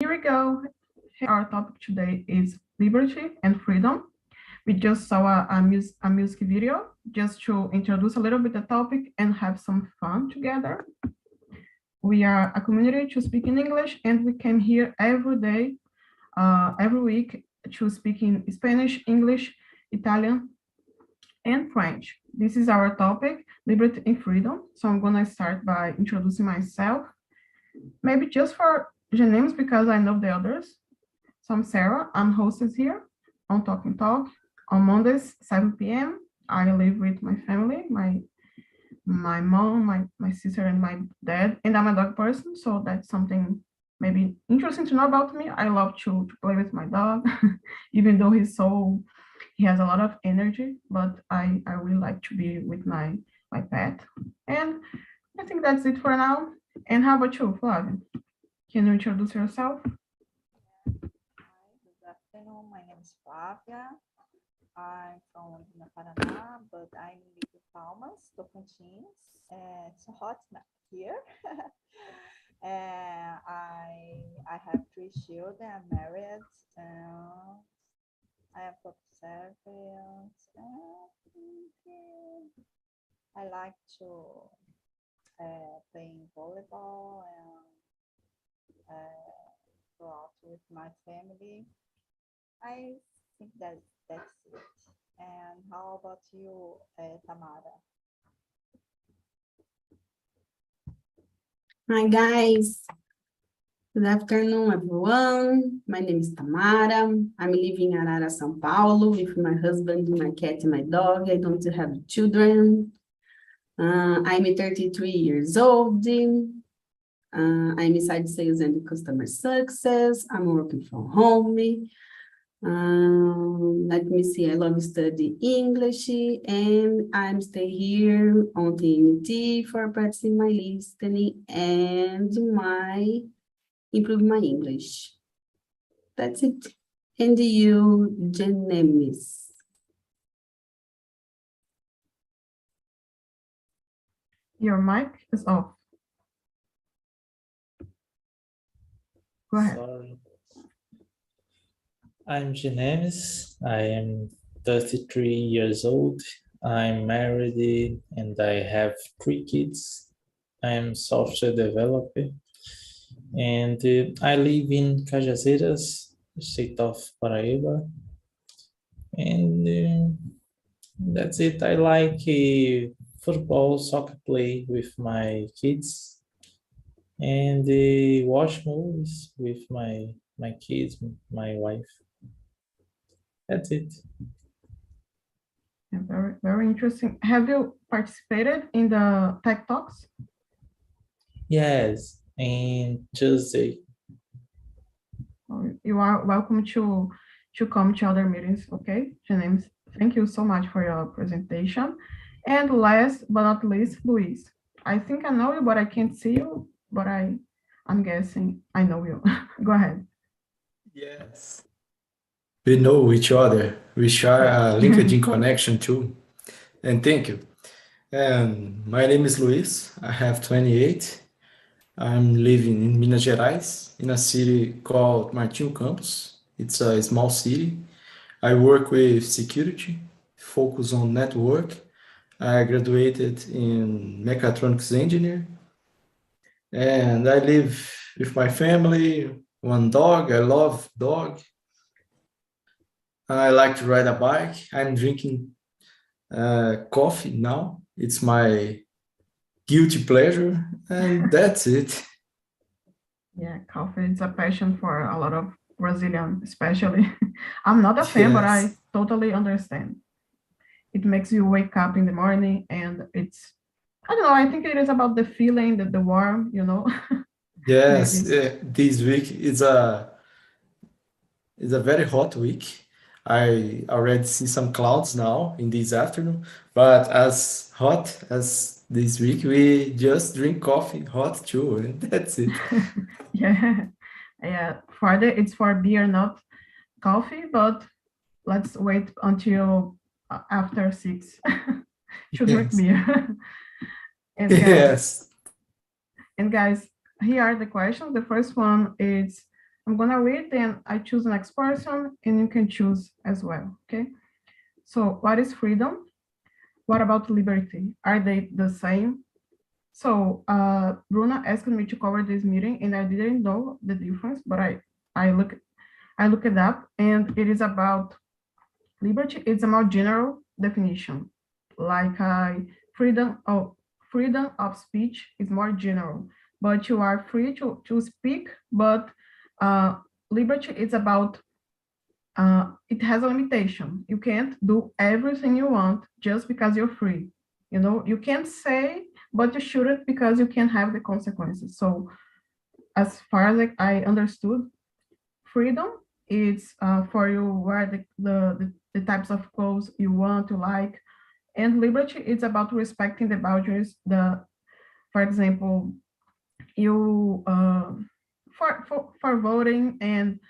here we go. Our topic today is liberty and freedom. We just saw a music video just to introduce a little bit the topic and have some fun together. We are a community to speak in English, and we came here every day, every week to speak in Spanish, English, Italian, and French. This is our topic, liberty and freedom. So I'm gonna start by introducing myself, maybe just for the names because I know the others. So I'm Sarah, I'm hostess here on Talk and Talk on Mondays, 7 p.m. I live with my family, my mom, my sister, and my dad, and I'm a dog person, so that's something maybe interesting to know about me. I love to play with my dog, even though he has a lot of energy, but I really like to be with my pet. And I think that's it for now. And how about you, Flavia? Can you introduce yourself? Hi, good afternoon. My name is Flavia. I'm from Paraná, but I'm in Palmas, Tocantins. It's hot here. And I have 3 children. I'm married. And I have observant. I like to play volleyball and go out with my family. I think that's it. And how about you, Tamara? Hi guys, good afternoon everyone. My name is Tamara. I'm living in Arara, São Paulo with my husband, my cat, and my dog. I don't have children. I'm 33 years old. I'm inside sales and customer success. I'm working from home. Let me see, I love study English and I'm stay here on TNT for practicing my listening and improve my English. That's it. And you, Janemis. Your mic is off. Go ahead. Sorry. I'm Janemis. I am 33 years old. I'm married and I have 3 kids. I am software developer and I live in Cajazeiras, state of Paraíba. And that's it. I like football, soccer play with my kids and watch movies with my kids, my wife. That's it. Yeah, very, very interesting. Have you participated in the Tech Talks? Yes, and Tuesday. You are welcome to come to other meetings, okay? James, thank you so much for your presentation. And last but not least, Luis. I think I know you, but I can't see you, but I'm guessing I know you. Go ahead. Yes. We know each other. We share a LinkedIn connection too. And thank you. And my name is Luis. I have 28. I'm living in Minas Gerais, in a city called Martinho Campos. It's a small city. I work with security, focus on network. I graduated in mechatronics engineer. And I live with my family, one dog. I love dog. I like to ride a bike. I'm drinking coffee now. It's my guilty pleasure, and that's it. Yeah, coffee is a passion for a lot of Brazilian, especially. I'm not a fan, but I Yes. totally understand. It makes you wake up in the morning, and I don't know, I think it is about the feeling, the warm, Yes, maybe. this week is a very hot week. I already see some clouds now in this afternoon, but as hot as this week, we just drink coffee hot too, and that's it. Yeah, yeah. It's for beer, not coffee, but let's wait until after 6 to drink Yes. beer. And guys, Yes. and guys, here are the questions. The first one is, I'm gonna read, then I choose the next person, and you can choose as well, okay? So what is freedom? What about liberty? Are they the same? So Bruna asked me to cover this meeting, and I didn't know the difference, but I look it up, and it is about liberty. It's a more general definition, like freedom of speech is more general, but you are free to speak, but liberty is about it has a limitation. You can't do everything you want just because you're free. You know, you can't say, but you shouldn't because you can have the consequences. So as far as I understood, freedom is for you wear the types of clothes you want to like, and liberty is about respecting the boundaries. For example, you for voting, and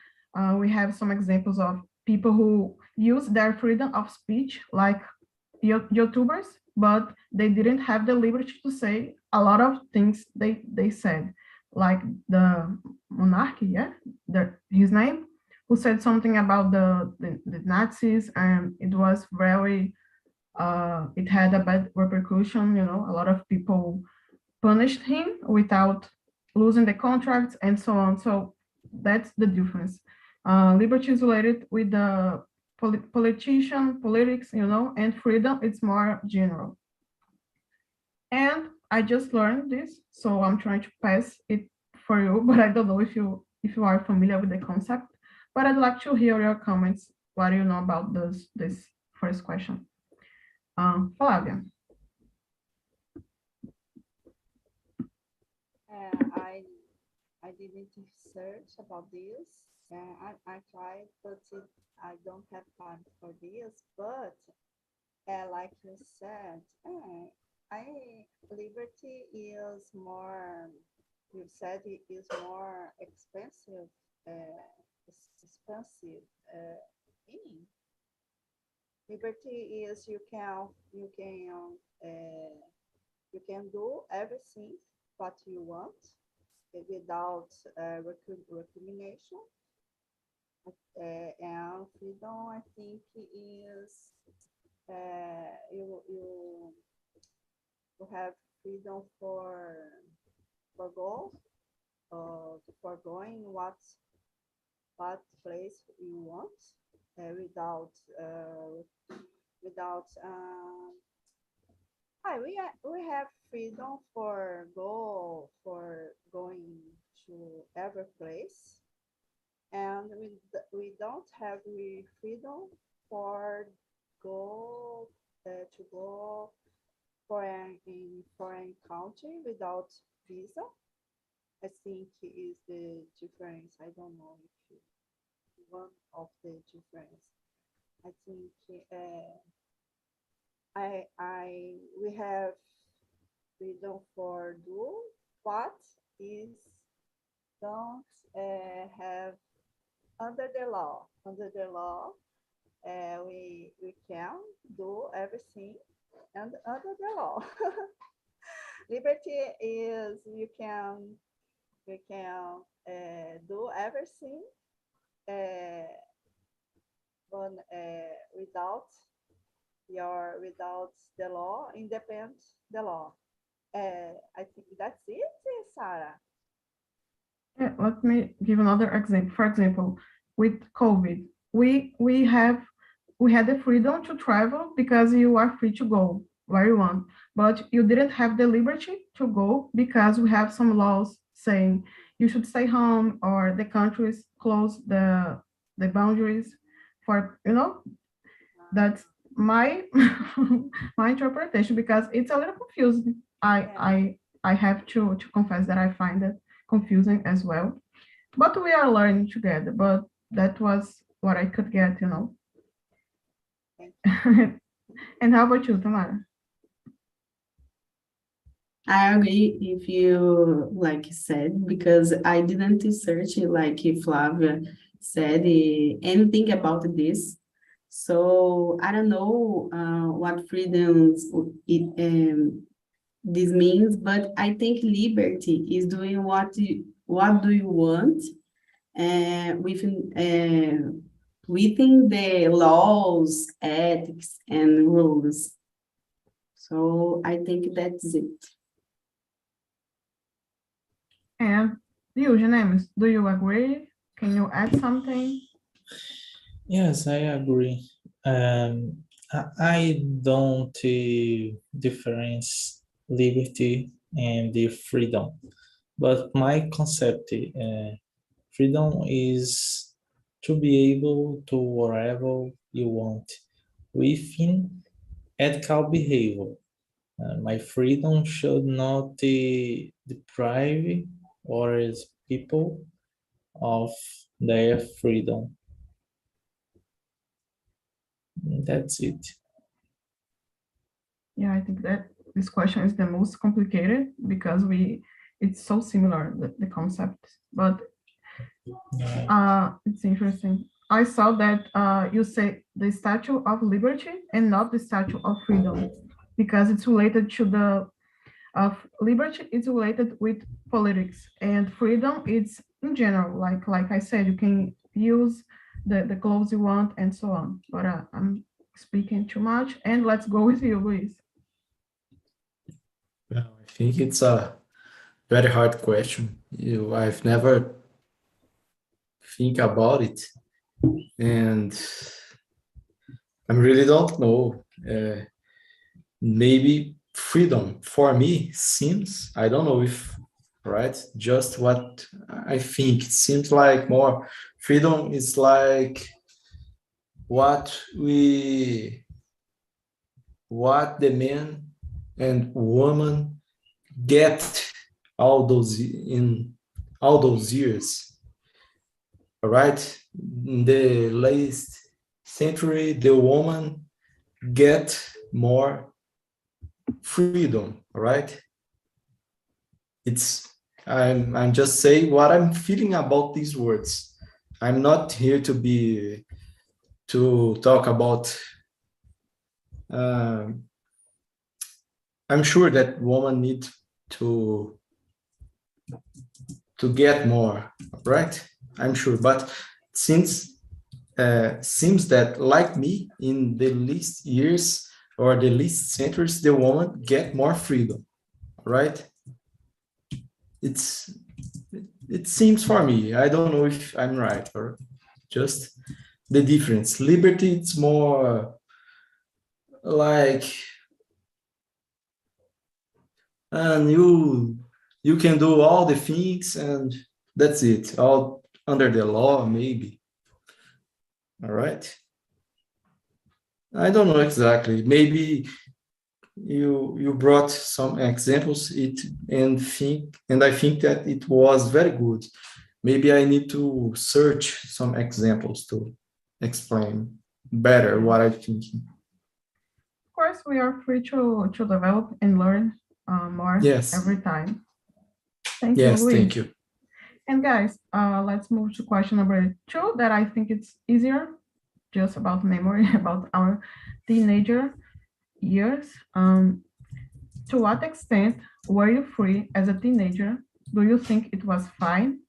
we have some examples of people who use their freedom of speech, like YouTubers, but they didn't have the liberty to say a lot of things they said, like the monarchy, yeah, his name, who said something about the Nazis, and it was very, it had a bad repercussion, you know, a lot of people punished him without losing the contracts and so on. So that's the difference. Liberty is related with the politics, you know, and freedom, it's more general. And I just learned this, so I'm trying to pass it for you, but I don't know if you are familiar with the concept. But I'd like to hear your comments. What do you know about this first question? Flavia. I didn't search about this. I tried, but I don't have time for this. But like you said, liberty is more. You said it is more expensive. Expensive meaning. Liberty is you can do everything what you want without recrimination. And freedom, I think, is you have freedom for go for going what place you want without we have freedom for going to every place, and we don't have freedom for go to go in foreign country without visa. I think is the difference. I don't know if one of the difference. I think we have freedom for do what is don't have under the law. Under the law, we can do everything, and under the law. Liberty is you can do everything, but without the law, independent the law. I think that's it, Sarah. Yeah, let me give another example. For example, with COVID, we had the freedom to travel because you are free to go where you want, but you didn't have the liberty to go because we have some laws saying you should stay home, or the countries close the boundaries for, you know, that's my my interpretation, because it's a little confusing. I have to confess that I find it confusing as well, but we are learning together. But that was what I could get, you know. And how about you, Tamara? I agree if you like said, because I didn't research like Flavia said anything about this. So I don't know what freedoms this means, but I think liberty is doing what do you want, within the laws, ethics, and rules. So I think that's it. And you, Janemis, do you agree? Can you add something? Yes, I agree. I don't difference liberty and the freedom, but my concept, freedom is to be able to whatever you want within ethical behavior. My freedom should not deprive others people of their freedom. That's it. Yeah, I think that this question is the most complicated because it's so similar, the concept, but it's interesting. I saw that you say the Statue of Liberty and not the Statue of Freedom, because it's related to the liberty is related with politics, and freedom it's in general, like I said, you can use the clothes you want and so on. But I'm speaking too much, and let's go with you, Luis. Well, I think it's a very hard question. I've never think about it, and I really don't know. Maybe freedom for me seems, I don't know if right, just what I think. It seems like more freedom is like what the man and woman get all those years. All right, in the last century, the woman get more freedom. All right, I'm just saying what I'm feeling about these words. I'm not here to talk about. I'm sure that women need to get more, right? I'm sure, but since seems that like me in the least years or the least centuries, the woman get more freedom, right? It seems for me. I don't know if I'm right or just the difference. Liberty, it's more like, and you can do all the things and that's it, all under the law, maybe. All right, I don't know exactly. Maybe you brought some examples and I think that it was very good. Maybe I need to search some examples to explain better what I'm thinking. Of course, we are free to develop and learn more Yes. every time. Thank you, Yes, Luis. thank you. And guys, let's move to question number 2 that I think it's easier, just about memory, about our teenager years. To what extent were you free as a teenager? Do you think it was fine?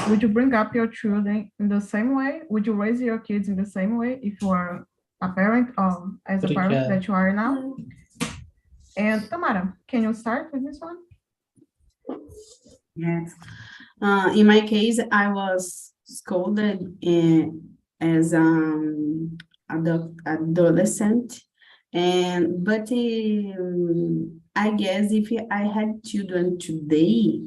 Would you bring up your children in the same way? Would you raise your kids in the same way if you are a parent or as a parent that you are now? And Tamara, can you start with this one? Yes. In my case, I was scolded as adolescent, but I guess if I had children today,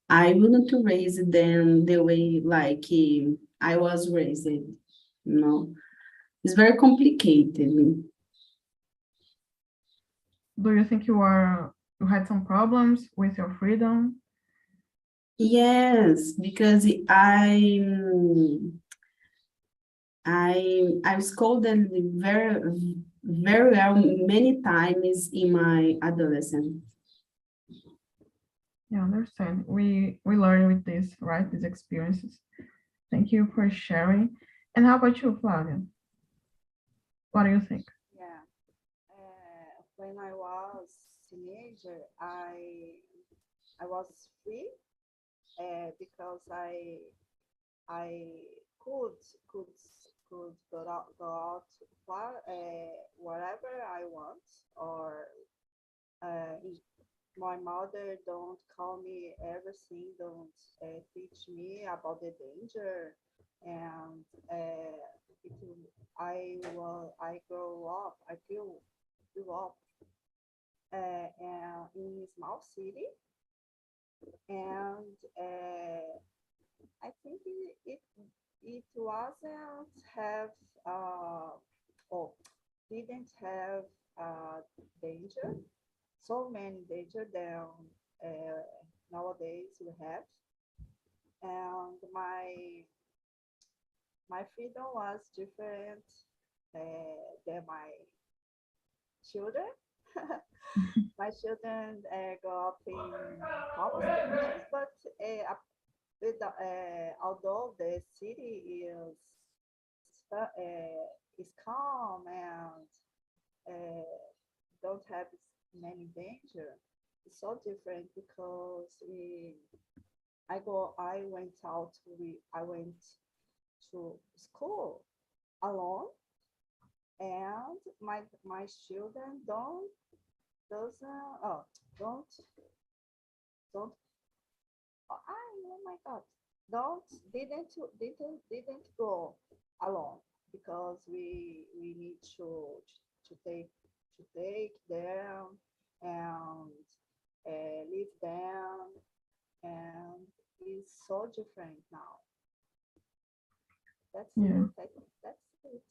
I wouldn't raise them the way like I was raised. It's very complicated. Do you think you had some problems with your freedom? Yes, because I scolded very, very well many times in my adolescence. Yeah, I understand. We learn with this, right? These experiences. Thank you for sharing. And how about you, Flavia? What do you think? Yeah. When I was teenager, I was free because I I could could go out far, wherever I want, or my mother don't call me everything, don't teach me about the danger, and it, I grow up, I grew up in a small city, and I think it wasn't have oh didn't have danger, so many danger than nowadays we have, and my freedom was different than my children. My children grow up in almost cities, but although the city is calm and don't have many danger, it's so different because I went to school alone, and my children doesn't don't don't oh my god, don't didn't go alone, because we need to take them and leave them, and it's so different now. That's Yeah. it. I think that's it.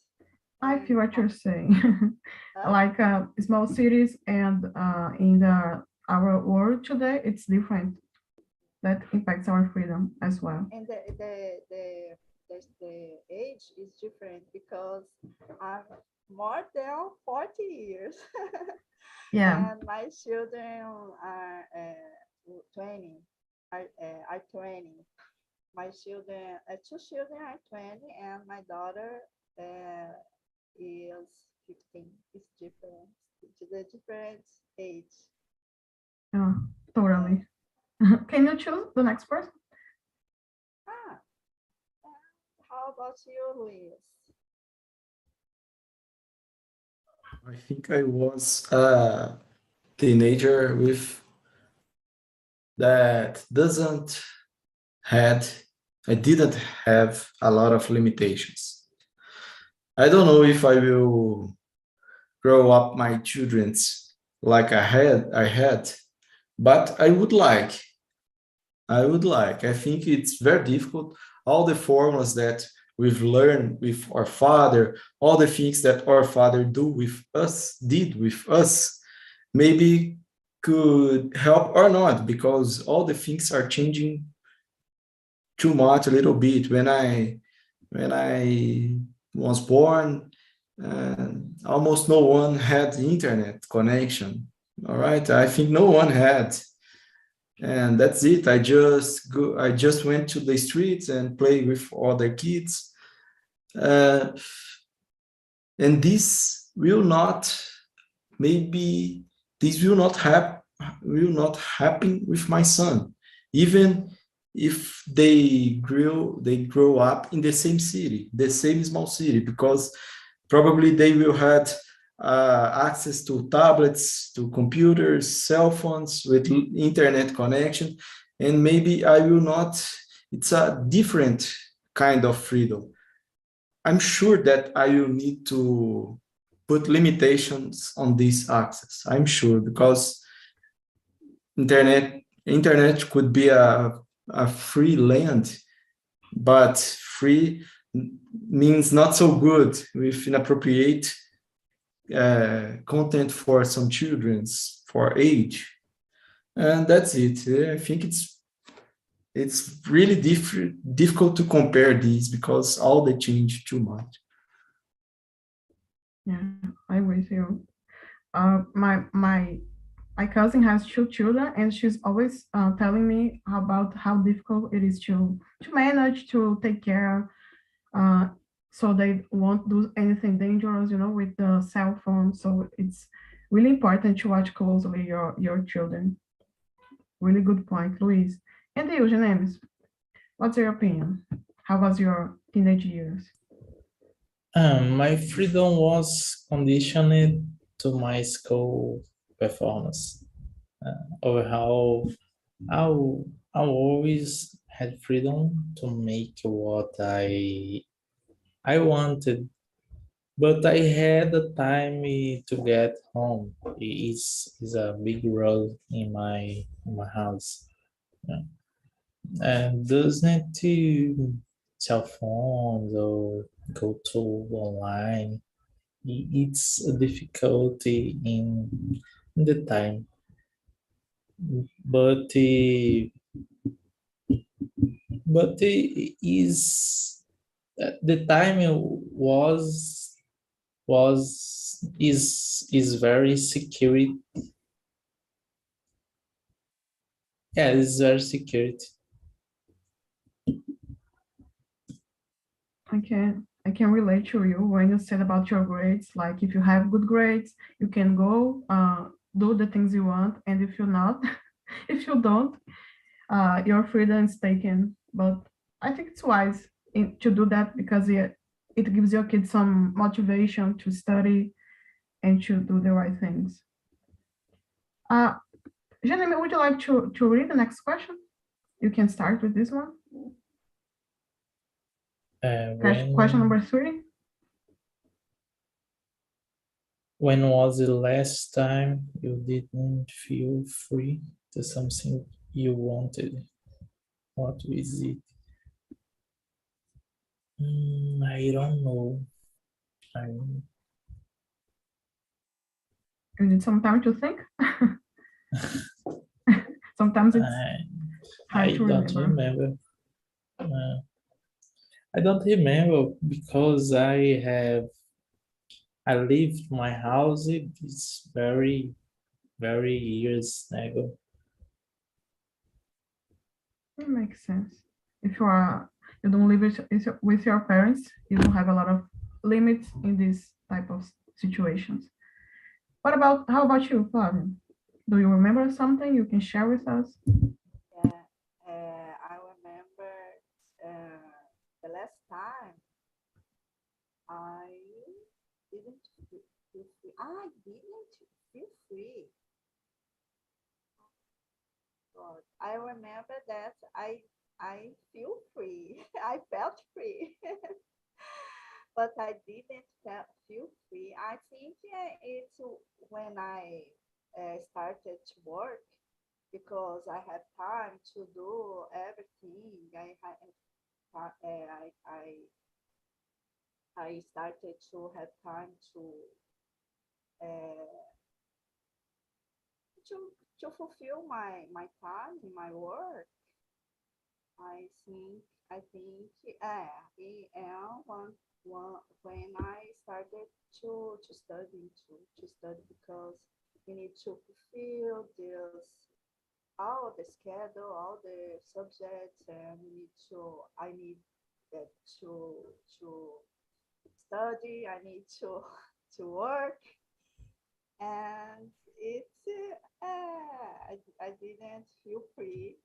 I And feel what you're saying. Huh? Like small cities and in our world today, it's different. That impacts our freedom as well. And the age is different because I'm more than 40 years. Yeah, And my children are 20, are 20. My children, two children are 20, and my daughter is 15. It's different. It's a different age. yeah, totally. Can you choose the next person? Ah, how about you, Luis? I think I was a teenager with that doesn't had I didn't have a lot of limitations. I don't know if I will grow up my children's like I had, but I would like. I think it's very difficult. All the formulas that we've learned with our father, all the things that our father did with us, maybe could help or not, because all the things are changing too much, a little bit. When I was born, almost no one had internet connection. All right, I think no one had, and that's it. I just went to the streets and played with other kids, uh, and maybe this will not happen with my son, even if they grow up in the same city, the same small city, because probably they will have access to tablets, to computers, cell phones with internet connection, and maybe I will not. It's a different kind of freedom. I'm sure that I will need to put limitations on this access. I'm sure, because internet could be a free land, but free means not so good with inappropriate content for some children's for age, and that's it. I think it's really difficult to compare these because all they change too much. Yeah, I with you. My cousin has two children, and she's always telling me about how difficult it is to manage to take care, uh, so they won't do anything dangerous, with the cell phone. So it's really important to watch closely your children. Really good point, Luis. And you, Janemis, what's your opinion? How was your teenage years? My freedom was conditioned to my school performance. Overall, I always had freedom to make what I wanted, but I had the time to get home. Is a big role in my house. Yeah. And doesn't to cell phones or go to online. It's a difficulty in the time, but is the time is very security. Yeah, it's very security. I can relate to you when you said about your grades. Like if you have good grades, you can go do the things you want, and if you're not, if you don't, your freedom is taken. But I think it's wise to do that because it gives your kids some motivation to study and to do the right things. Janine, would you like to read the next question? You can start with this one. Question number 3. When was the last time you didn't feel free to something you wanted? What is it? I don't know. You need some time to think. Sometimes it's hard to don't remember. I don't remember because I lived my house. It's very, very years ago. It makes sense. If you don't live with your parents, you don't have a lot of limits in this type of situations. How about you, Flavio? Do you remember something you can share with us? Yeah, I remember the last time I didn't feel free. I didn't feel free. God, I remember that I feel free. I felt free, but I didn't feel free. I think it's when I started to work because I had time to do everything. I started to have time uh, to fulfill my time in my work. I am when I started to study because we need to fulfill this all the schedule, all the subjects, and I need that to study. I need to work, and I didn't feel free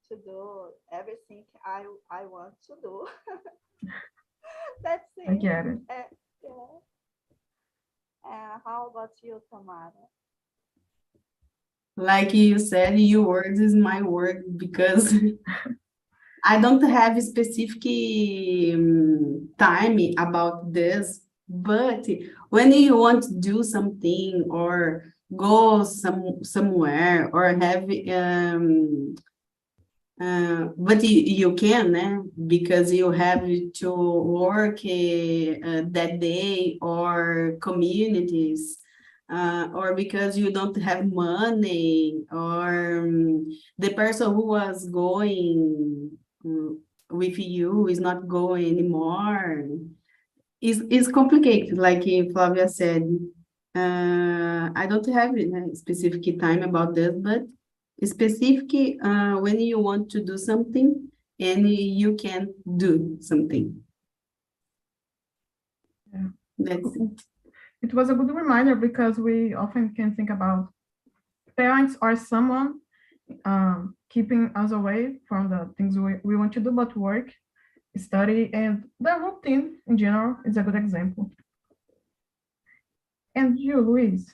to do everything I want to do. That's it. I get it. Yeah. How about you, Tamara? Like you said, your words is my word because I don't have a specific time about this, but when you want to do something or go somewhere or have but you can, because you have to work that day or communities, or because you don't have money, or the person who was going with you is not going anymore. Is complicated, like Flavia said. I don't have a specific time about this, but specific when you want to do something and you can do something. Yeah. That's it. It was a good reminder because we often can think about parents or someone keeping us away from the things we want to do, but work study, and the routine in general is a good example. And you, Luis,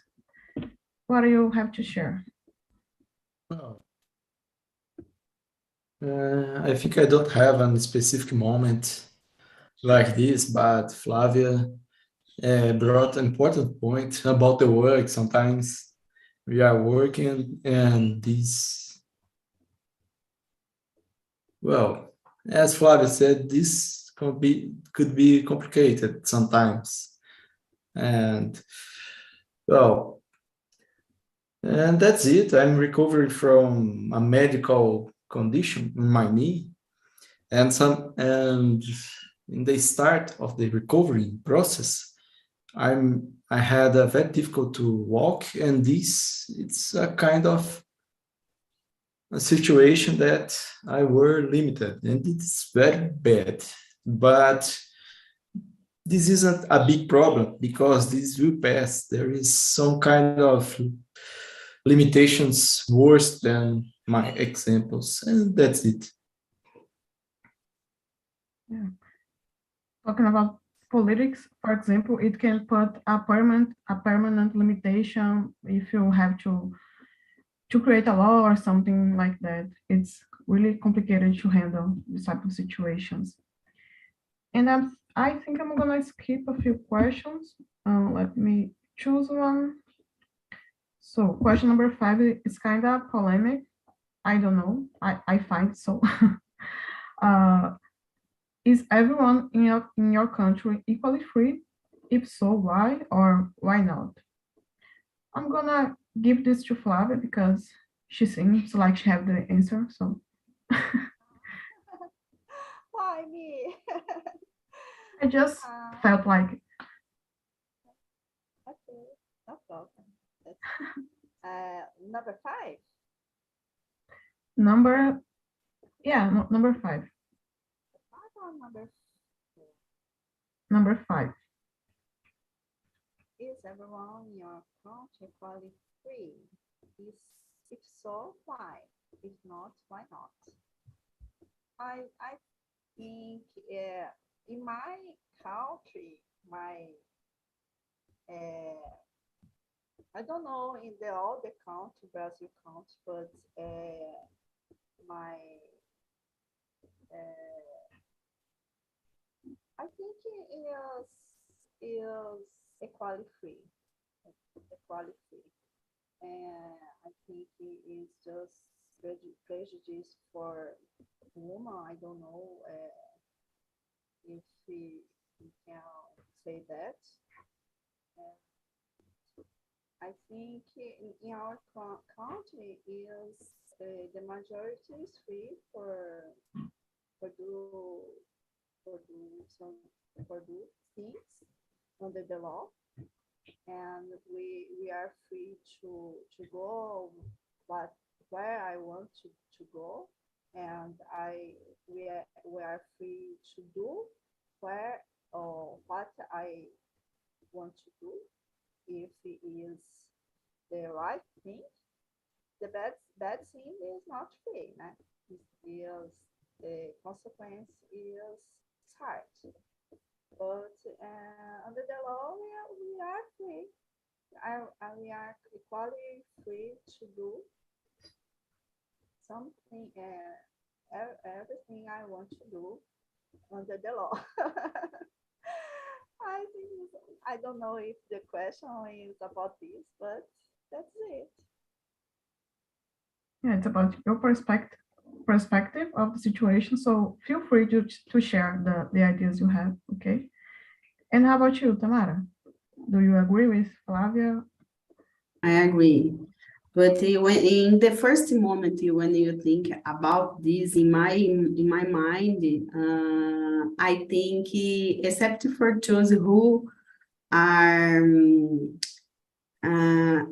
what do you have to share? Well, I think I don't have a specific moment like this, but Flavia brought an important point about the work. Sometimes we are working and this, well, as Flavia said, this could be complicated sometimes. And well, and that's it. I'm recovering from a medical condition in my knee, and in the start of the recovery process, I had a very difficult to walk, and this it's a kind of a situation that I were limited, and it's very bad. But this isn't a big problem because this will pass. There is some kind of limitations worse than my examples, and that's it. Yeah. Talking about politics, for example, it can put a permanent limitation if you have to create a law or something like that. It's really complicated to handle this type of situations. And I think I'm gonna skip a few questions. Let me choose one. So question number 5 is kind of polemic. I don't know. I find so. Is everyone in your country equally free? If so, why or why not? I'm gonna give this to Flavia because she seems like she have the answer. So Why me? I just felt like Okay, no problem. Number 5. number 5. Number 4. Number 5. Is everyone in your country equally free? If so, why? If not, why not? I think in my country, I don't know in the all the country, Brazil country, but my I think is equally free, and I think it is just prejudice for woman. I don't know if we can say that. I think in our country is the majority is free for do for do things under the law, and we are free to go but where I want to go, and we are free to do where or what I want to do if it is the right thing. The bad thing is not free, né? It is the consequence is hard. But under the law, we are free. We are equally free to do something, everything I want to do under the law. I don't know if the question is about this, but that's it. Yeah, it's about your perspective of the situation. So feel free to share the ideas you have, okay? And how about you, Tamara? Do you agree with Flavia? I agree. But in the first moment when you think about this, in my mind, I think except for those who are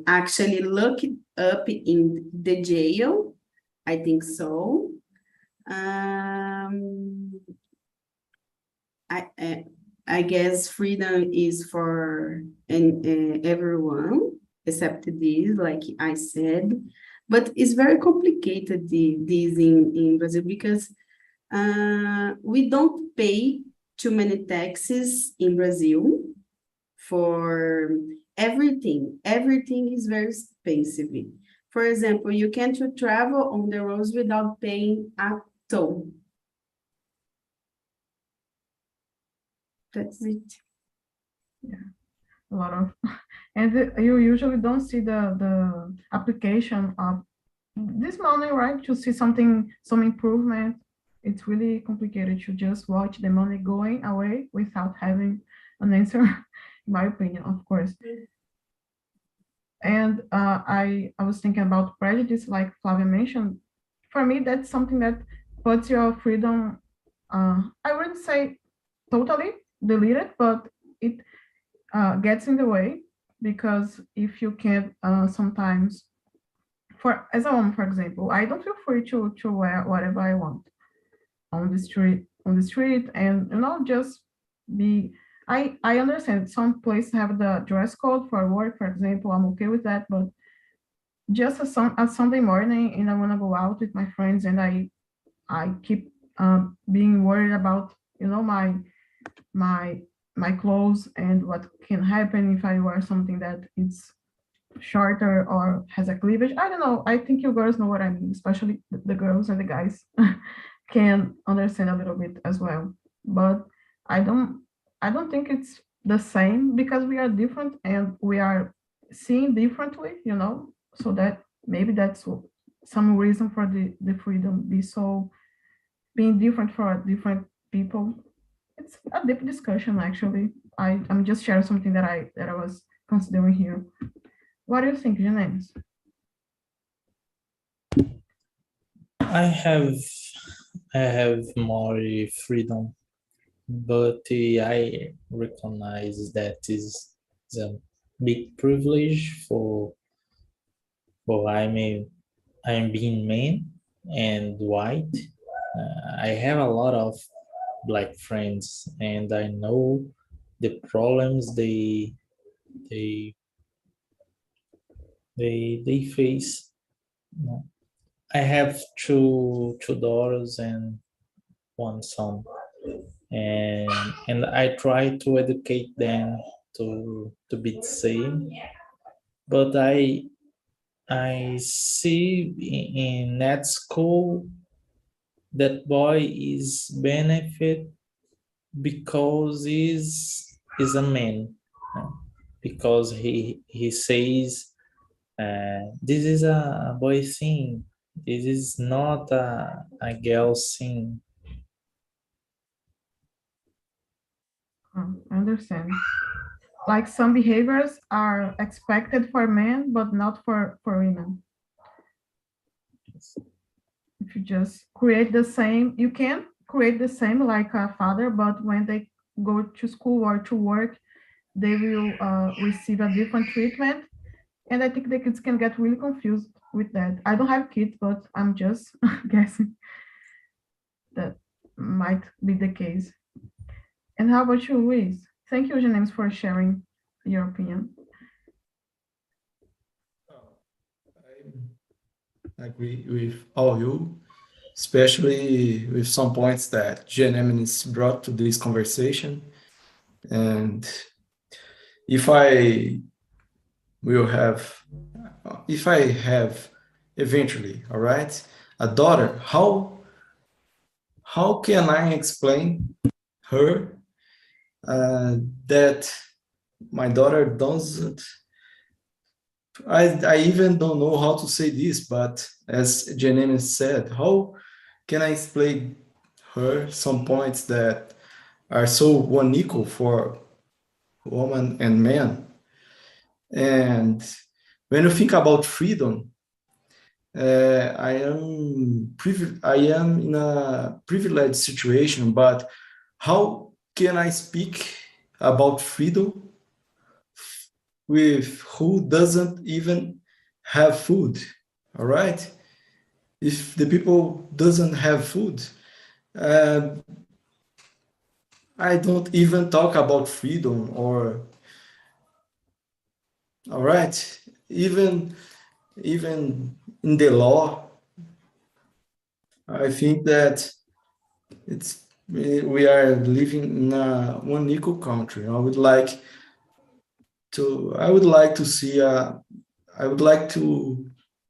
actually looked up in the jail, I think so. I guess freedom is for everyone, except this, like I said. But it's very complicated, this in Brazil, because We don't pay too many taxes in Brazil for everything. Everything is very expensive. For example, you can't travel on the roads without paying a toll. That's it. A lot of, and you usually don't see the application of this money, right? To see something, some improvement. It's really complicated to just watch the money going away without having an answer, in my opinion, of course. And I was thinking about prejudice, like Flavia mentioned. For me, that's something that puts your freedom, I wouldn't say totally deleted, but it gets in the way, because if you can't sometimes, as a woman, for example, I don't feel free to wear whatever I want on the street, and just be. I understand some places have the dress code for work, for example. I'm okay with that, but just a Sunday morning, and I want to go out with my friends, and I keep being worried about my clothes and what can happen if I wear something that is shorter or has a cleavage. I don't know. I think you girls know what I mean, especially the girls and the guys can understand a little bit as well. But I don't think it's the same, because we are different and we are seeing differently, so that maybe that's some reason for the freedom being different for different people. It's a deep discussion, actually. I'm just sharing something that I was considering here. What do you think, James? I have more freedom, but I recognize that is a big privilege for I'm being man and white. I have a lot of Black friends, and I know the problems they face. I have two daughters and one son, and I try to educate them to be the same. But I see in that school that boy is benefit because is a man, because he says this is a boy thing, this is not a girl thing. I understand. Like some behaviors are expected for men, but not for women. If you just create the same, you can create the same like a father, but when they go to school or to work, they will receive a different treatment. And I think the kids can get really confused with that. I don't have kids, but I'm just guessing that might be the case. And how about you, Luis? Thank you, James, for sharing your opinion. I agree with all you, especially with some points that Genemis brought to this conversation. And if I have eventually, all right, a daughter, how can I explain her that my daughter doesn't, I even don't know how to say this, but as Janine said, how can I explain her some points that are so unequal for woman and man? And when you think about freedom, I am in a privileged situation, but how can I speak about freedom with who doesn't even have food? All right, if the people doesn't have food, I don't even talk about freedom. Or all right, even in the law, I think that we are living in a one equal country. I would like to see I would like to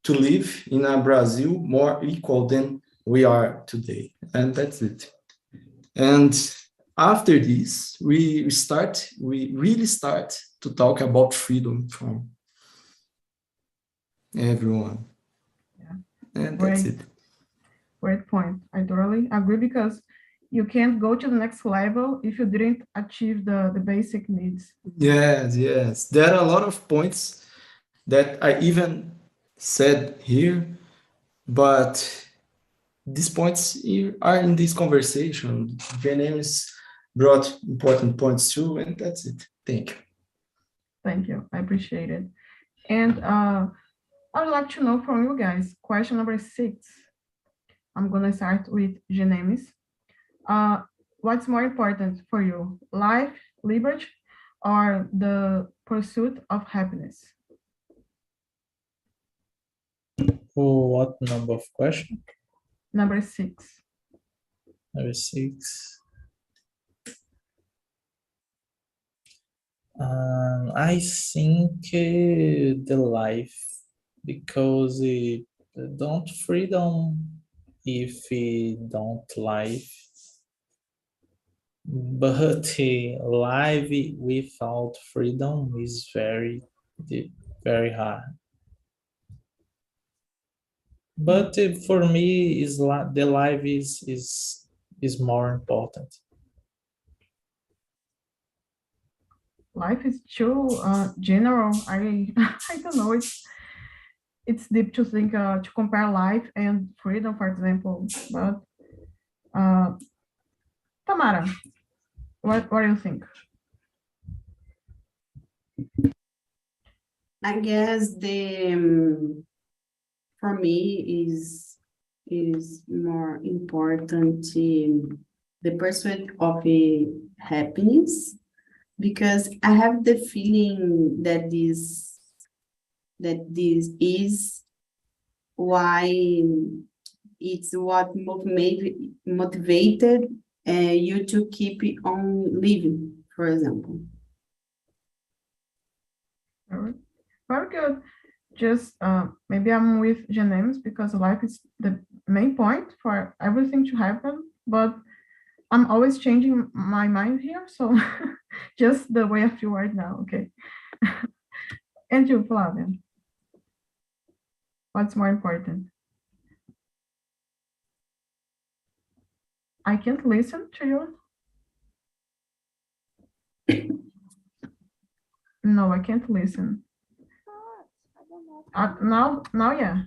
live in a Brazil more equal than we are today, and that's it. And after this, we really start to talk about freedom from everyone, Yeah. and that's Great. it. Great point. I totally agree because you can't go to the next level if you didn't achieve the basic needs. Yes. There are a lot of points that I even said here, but these points here are in this conversation. James brought important points too, and that's it. Thank you. Thank you. I appreciate it. And I would like to know from you guys, question number 6. I'm going to start with James. What's more important for you, life, liberty, or the pursuit of happiness? What number of question? Number 6. Number 6. I think the life, because don't freedom if we don't life, but life without freedom is very hard. But for me, the life is more important. Life is too general. I I don't know. It's deep to think to compare life and freedom, for example. But Tamara, what do you think? I guess for me is more important the pursuit of happiness, because I have the feeling that this is why it's what motivated you to keep on living, for example. Very good. Just maybe I'm with James because life is the main point for everything to happen, but I'm always changing my mind here, so just the way I feel right now, okay? And you, Flavia, what's more important? I can't listen to you. No, I can't listen. I don't know. Now, yeah.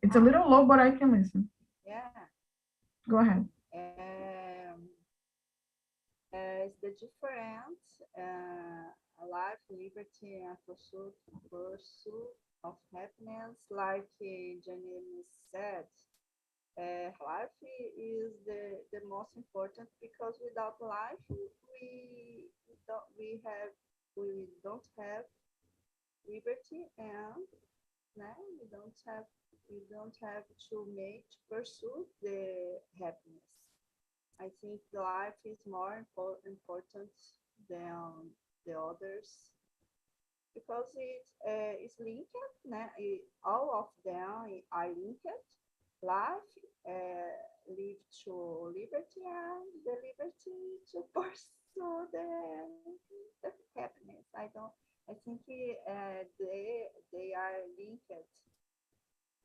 It's a little low, but I can listen. Yeah. Go ahead. Is the difference life, liberty, and pursuit of happiness, like Janine said. Life is the most important, because without life we don't have liberty, and we don't have to pursue the happiness. I think life is more important than the others, because it's linked. All of them are linked. Life lead to liberty, and the liberty to pursue the happiness. I think they are linked,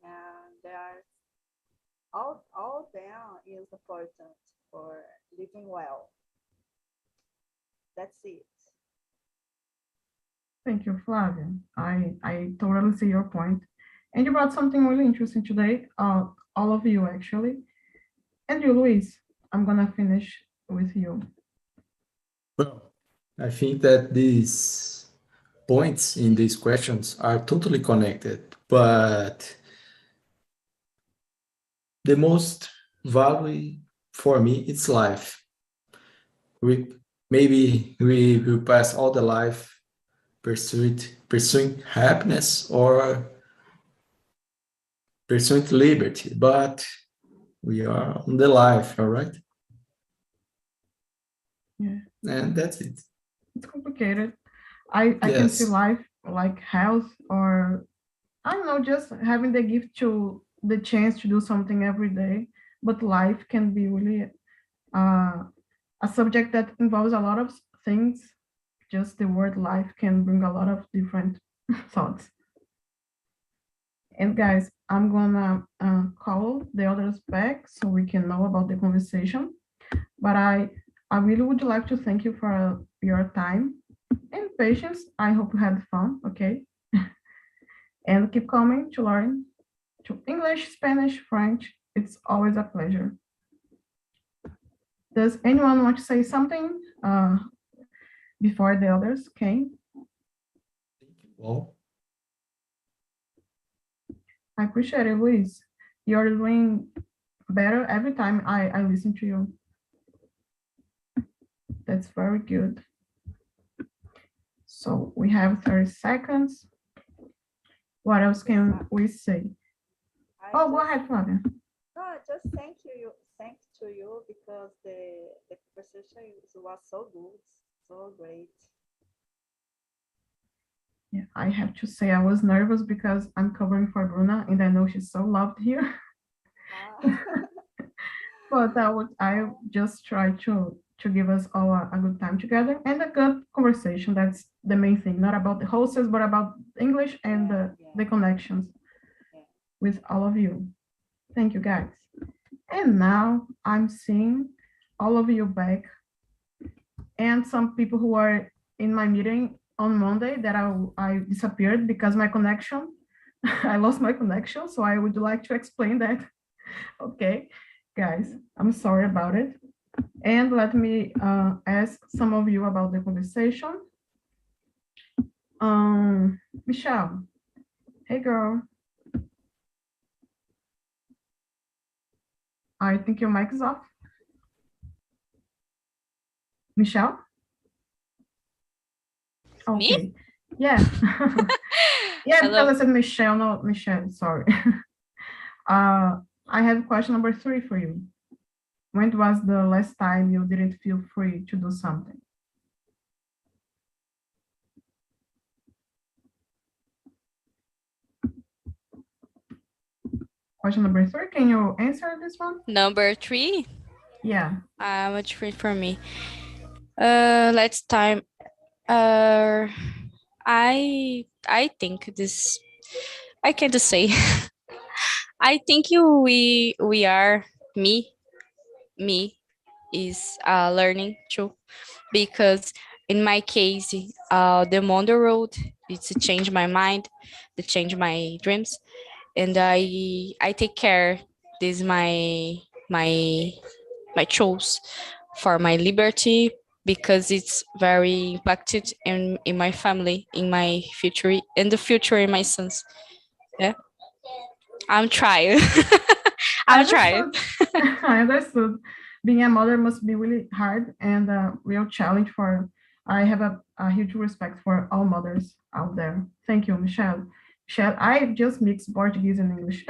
and they are all them is important for living well. That's it. Thank you, Flavia. I totally see your point. And you brought something really interesting today, all of you actually. And you, Luis, I'm gonna finish with you. Well, I think that these points in these questions are totally connected, but the most value for me it's life. Maybe we will pass all the life pursuing happiness or pursuing liberty, but we are on the life, all right? Yeah. And that's it. It's complicated. I can see Yes. life like health, or I don't know, just having the gift to the chance to do something every day. But life can be really a subject that involves a lot of things. Just the word life can bring a lot of different thoughts. And guys, I'm gonna call the others back so we can know about the conversation. But I really would like to thank you for your time and patience. I hope you had fun, okay? And keep coming to learn to English, Spanish, French. It's always a pleasure. Does anyone want to say something before the others came? Well, I appreciate it, Luis. You're doing better every time I listen to you. That's very good. So we have 30 seconds. What else can we say? Oh, go ahead, Flavia. No, just thank to you because the conversation was so good, so great. Yeah, I have to say I was nervous because I'm covering for Bruna and I know she's so loved here. But I just try to give us all a good time together and a good conversation. That's the main thing, not about the hosts, but about English and the connections with all of you. Thank you, guys. And now I'm seeing all of you back and some people who are in my meeting on Monday that I disappeared because my connection, I lost my connection. So I would like to explain that. Okay, guys, I'm sorry about it. And let me ask some of you about the conversation. Michelle, hey girl. I think your mic is off. Michelle? Okay. Me? Yeah. Yeah, Hello. because I said Michelle, not Michelle, sorry. I have question number 3 for you. When was the last time you didn't feel free to do something? Question number 3, can you answer this one? Number 3, Yeah. much free for me. Let's time. I think this. I can't say. I think we are me is learning too, because in my case, the Mondo road, it's to change my mind, to change my dreams, and I take care. This is my my choice for my liberty, because it's very impacted in my family, in my future, in the future, in my sons. Yeah, I'm trying. I I'm trying. understood. I understood. Being a mother must be really hard and a real challenge for, I have a huge respect for all mothers out there. Thank you, Michelle. Michelle, I just mixed Portuguese and English,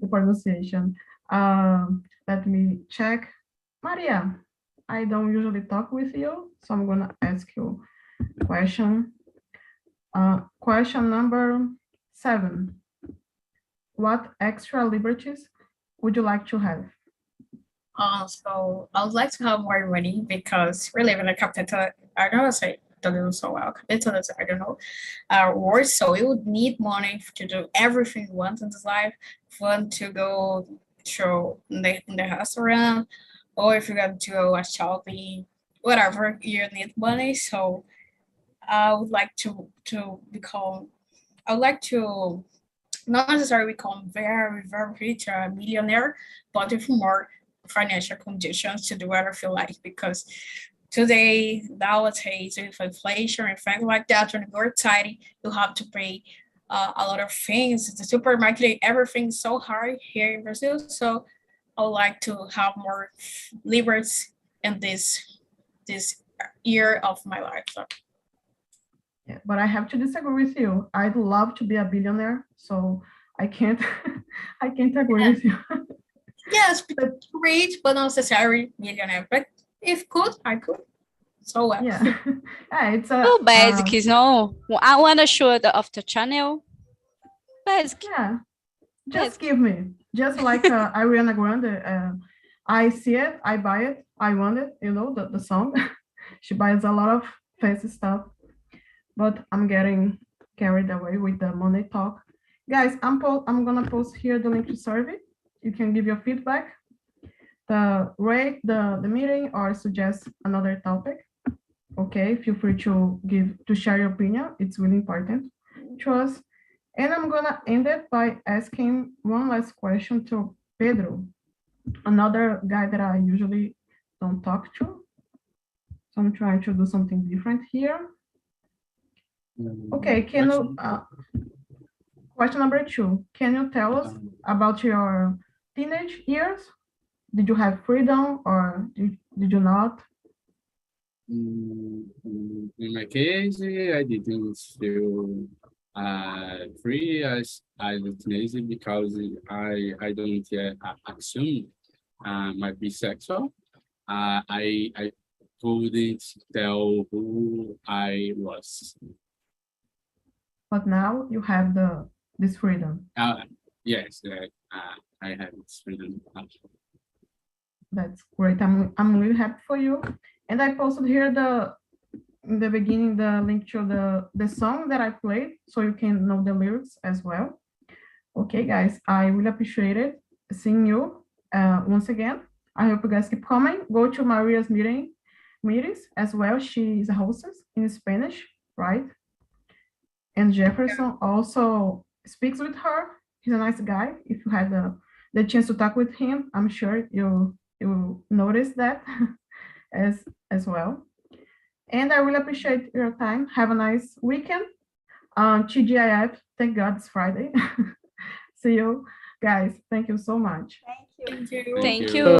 the pronunciation. Let me check. Maria, I don't usually talk with you, so I'm gonna ask you a question. Question number 7. What extra liberties would you like to have? So I would like to have more money because we live in a capital. I don't know if I don't know so well. Capital, I don't know. World, so you would need money to do everything you want in this life. If you want to go to in the restaurant, or if you want to go a shopping, whatever, you need money. So I would like to become. I would like to not necessarily become very rich or a millionaire, but with more financial conditions to do what I feel like, because today, nowadays, with inflation and things like that, when you're tidy, you have to pay a lot of things. The supermarket, everything's so hard here in Brazil. So I would like to have more liberties in this year of my life. So. Yeah, but I have to disagree with you. I'd love to be a billionaire, so I can't agree with you. Yes, but rich, but not necessarily millionaire. But If could, I could. So well. Yeah, yeah, it's a So basic, no? I want to show of the channel. Basic. yeah. Just Basic. give me, just like Ariana Grande. I see it, I buy it, I want it. You know the song. She buys a lot of fancy stuff, but I'm getting carried away with the money talk. Guys, I'm gonna post here the link to survey. You can give your feedback, rate the meeting, or suggest another topic. Okay, feel free to share your opinion. It's really important to us. And I'm gonna end it by asking one last question to Pedro, another guy that I usually don't talk to. So I'm trying to do something different here. Okay, can you, question number 2, can you tell us about your teenage years? Did you have freedom or did you not? In my case, I didn't feel free as a teenager because I don't assume my bisexual. I couldn't tell who I was. But now you have this freedom. Yes, I have this freedom. That's great. I'm really happy for you. And I posted here in the beginning the link to the song that I played, so you can know the lyrics as well. Okay, guys, I really appreciate it seeing you once again. I hope you guys keep coming. Go to Maria's meetings as well. She is a hostess in Spanish, right? And Jefferson also speaks with her. He's a nice guy. If you had the chance to talk with him, I'm sure you notice that as well. And I really appreciate your time. Have a nice weekend. TGIF, thank God it's Friday. See you guys. Thank you so much. Thank you. Thank you. Thank you.